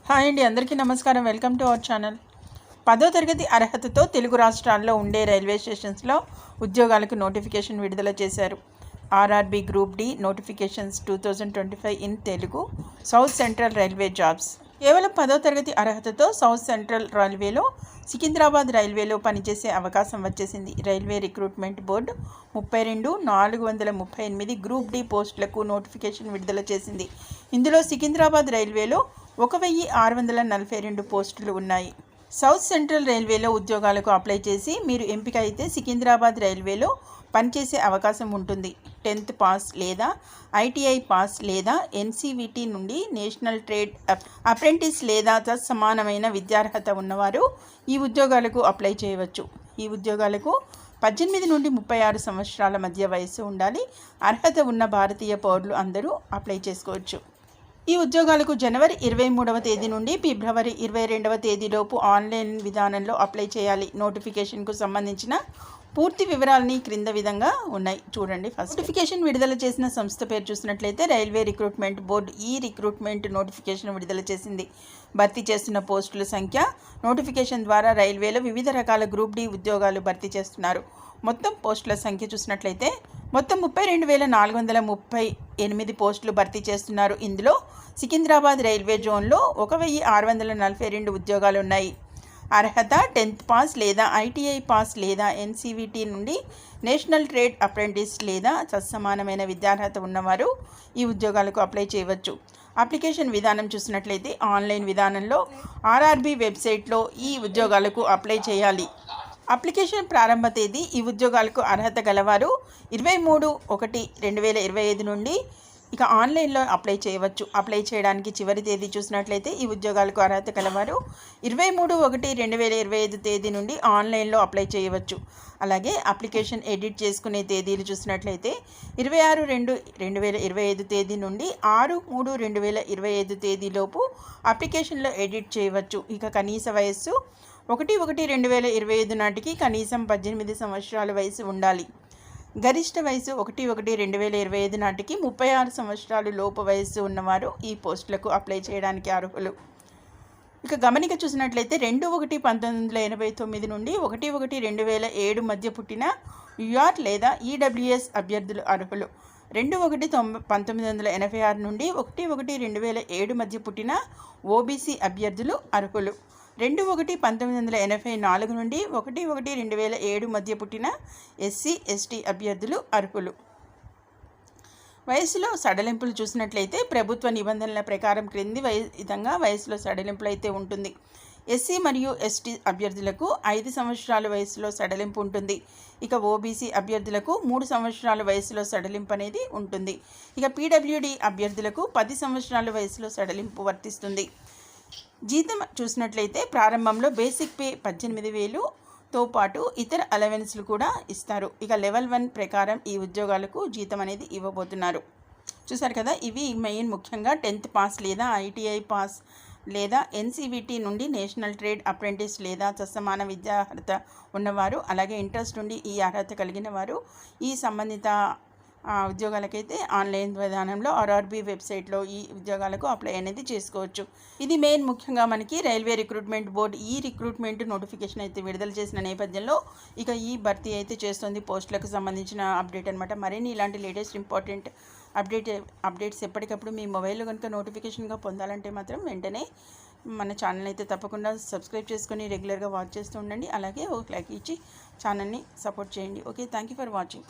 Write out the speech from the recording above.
Hi అండి, అందరికీ నమస్కారం. Welcome to our channel. 10వ తరగతి అర్హతతో తెలుగు రాష్ట్రాల్లో ఉండే రైల్వే స్టేషన్స్లో ఉద్యోగాలకు నోటిఫికేషన్ విడుదల చేశారు. RRB group D notifications 2025 in Telugu. South central railway jobs. కేవలం 10వ తరగతి అర్హతతో సౌత్ సెంట్రల్ రైల్వేలో, సికింద్రాబాద్ రైల్వేలో పనిచేసే అవకాశం వచ్చేసింది. Railway recruitment board 32,438 group D పోస్టులకు నోటిఫికేషన్ విడుదల చేసింది. ఇందులో సికింద్రాబాద్ రైల్వేలో 1,642 పోస్టులు ఉన్నాయి. సౌత్ సెంట్రల్ రైల్వేలో ఉద్యోగాలకు అప్లై చేసి మీరు ఎంపిక అయితే సికింద్రాబాద్ రైల్వేలో పనిచేసే అవకాశం ఉంటుంది. 10th పాస్ లేదా ఐటీఐ పాస్ లేదా ఎన్సీవీటీ నుండి నేషనల్ ట్రేడ్ అప్రెంటిస్ లేదా తత్సమానమైన విద్యార్హత ఉన్నవారు ఈ ఉద్యోగాలకు అప్లై చేయవచ్చు. ఈ ఉద్యోగాలకు 18 నుండి 36 సంవత్సరాల మధ్య వయస్సు ఉండాలి. అర్హత ఉన్న భారతీయ పౌరులు అందరూ అప్లై చేసుకోవచ్చు. ఈ ఉద్యోగాలకు జనవరి 23వ తేదీ నుండి ఫిబ్రవరి 22వ తేదీలోపు ఆన్లైన్ విధానంలో అప్లై చేయాలి. నోటిఫికేషన్కు సంబంధించిన పూర్తి వివరాలని క్రింద విధంగా ఉన్నాయి, చూడండి. ఫస్ట్ నోటిఫికేషన్ విడుదల చేసిన సంస్థ పేరు చూసినట్లయితే రైల్వే రిక్రూట్మెంట్ బోర్డు ఈ రిక్రూట్మెంట్ నోటిఫికేషన్ విడుదల చేసింది. భర్తీ చేస్తున్న పోస్టుల సంఖ్య. నోటిఫికేషన్ ద్వారా రైల్వేలో వివిధ రకాల గ్రూప్ డి ఉద్యోగాలు భర్తీ చేస్తున్నారు. మొత్తం పోస్టుల సంఖ్య చూసినట్లయితే మొత్తం 32,438 పోస్టులు భర్తీ చేస్తున్నారు. ఇందులో సికింద్రాబాద్ రైల్వే జోన్లో 1,642 ఉద్యోగాలు ఉన్నాయి. అర్హత 10th పాస్ లేదా ఐటీఐ పాస్ లేదా ఎన్సీవీటీ నుండి నేషనల్ ట్రేడ్ అప్రెంటిస్ లేదా తత్సమానమైన విద్యార్హత ఉన్నవారు ఈ ఉద్యోగాలకు అప్లై చేయవచ్చు. అప్లికేషన్ విధానం చూసినట్లయితే ఆన్లైన్ విధానంలో ఆర్ఆర్బీ వెబ్సైట్లో ఈ ఉద్యోగాలకు అప్లై చేయాలి. అప్లికేషన్ ప్రారంభ తేదీ. ఈ ఉద్యోగాలకు అర్హత గలవారు 23/1/2025 నుండి ఇక ఆన్లైన్లో అప్లై చేయవచ్చు. అప్లై చేయడానికి చివరి తేదీ చూసినట్లయితే ఈ ఉద్యోగాలకు అర్హత గలవారు 23/1/2025 తేదీ నుండి ఆన్లైన్లో అప్లై చేయవచ్చు. అలాగే అప్లికేషన్ ఎడిట్ చేసుకునే తేదీలు చూసినట్లయితే 26/2/2025 తేదీ నుండి 6/3/2025 తేదీలోపు అప్లికేషన్లో ఎడిట్ చేయవచ్చు. ఇక కనీస వయస్సు 1/1/2025 నాటికి కనీసం 18 సంవత్సరాల వయసు ఉండాలి. గరిష్ట వయసు 1/1/2025 నాటికి 36 సంవత్సరాలు లోపు వయస్సు ఉన్నవారు ఈ పోస్టులకు అప్లై చేయడానికి అర్హులు. ఇక గమనిక చూసినట్లయితే 2/1/1989 నుండి 1/1/2007 మధ్య పుట్టిన యూఆర్ లేదా ఈడబ్ల్యూఎస్ అభ్యర్థులు అర్హులు. 2/1/1986 నుండి 1/1/2007 మధ్య పుట్టిన ఓబీసీ అభ్యర్థులు అర్హులు. 2/1/1984 నుండి 1/1/2007 మధ్య పుట్టిన ఎస్సీ ఎస్టీ అభ్యర్థులు అర్హులు. వయసులో సడలింపులు చూసినట్లయితే ప్రభుత్వ నిబంధనల ప్రకారం క్రింది విధంగా వయసులో సడలింపులు అయితే ఉంటుంది. ఎస్సీ మరియు ఎస్టీ అభ్యర్థులకు 5 సంవత్సరాల వయసులో సడలింపు ఉంటుంది. ఇక ఓబీసీ అభ్యర్థులకు 3 సంవత్సరాల వయసులో సడలింపు అనేది ఉంటుంది. ఇక పీడబ్ల్యూడీ అభ్యర్థులకు 10 సంవత్సరాల వయసులో సడలింపు వర్తిస్తుంది. జీతం చూసినట్లయితే ప్రారంభంలో బేసిక్ పే 18,000తో పాటు ఇతర అలవెన్స్లు కూడా ఇస్తారు. ఇక లెవెల్ 1 ప్రకారం ఈ ఉద్యోగాలకు జీతం అనేది ఇవ్వబోతున్నారు. చూసారు కదా, ఇవి మెయిన్ ముఖ్యంగా 10th పాస్ లేదా ఐటీఐ పాస్ లేదా ఎన్సీవీటీ నుండి నేషనల్ ట్రేడ్ అప్రెంటిస్ లేదా తత్సమాన విద్యార్హత ఉన్నవారు, అలాగే ఇంట్రెస్ట్ నుండి ఈ అర్హత కలిగిన వారు ఈ సంబంధిత ఉద్యోగాలకైతే ఆన్లైన్ విధానంలో ఆర్ఆర్బీ వెబ్సైట్లో ఈ ఉద్యోగాలకు అప్లై అనేది చేసుకోవచ్చు. ఇది మెయిన్ ముఖ్యంగా మనకి రైల్వే రిక్రూట్మెంట్ బోర్డు ఈ రిక్రూట్మెంట్ నోటిఫికేషన్ అయితే విడుదల చేసిన నేపథ్యంలో ఇక ఈ భర్తీ అయితే చేస్తుంది పోస్టులకు సంబంధించిన అప్డేట్ అనమాట. మరిన్ని ఇలాంటి లేటెస్ట్ ఇంపార్టెంట్ అప్డేట్స్ ఎప్పటికప్పుడు మీ మొబైల్లో కనుక నోటిఫికేషన్గా పొందాలంటే మాత్రం వెంటనే మన ఛానల్ అయితే తప్పకుండా సబ్స్క్రైబ్ చేసుకొని రెగ్యులర్గా వాచ్ చేస్తూ ఉండండి. అలాగే ఒక లైక్ ఇచ్చి ఛానల్ని సపోర్ట్ చేయండి. Okay, thank you for watching.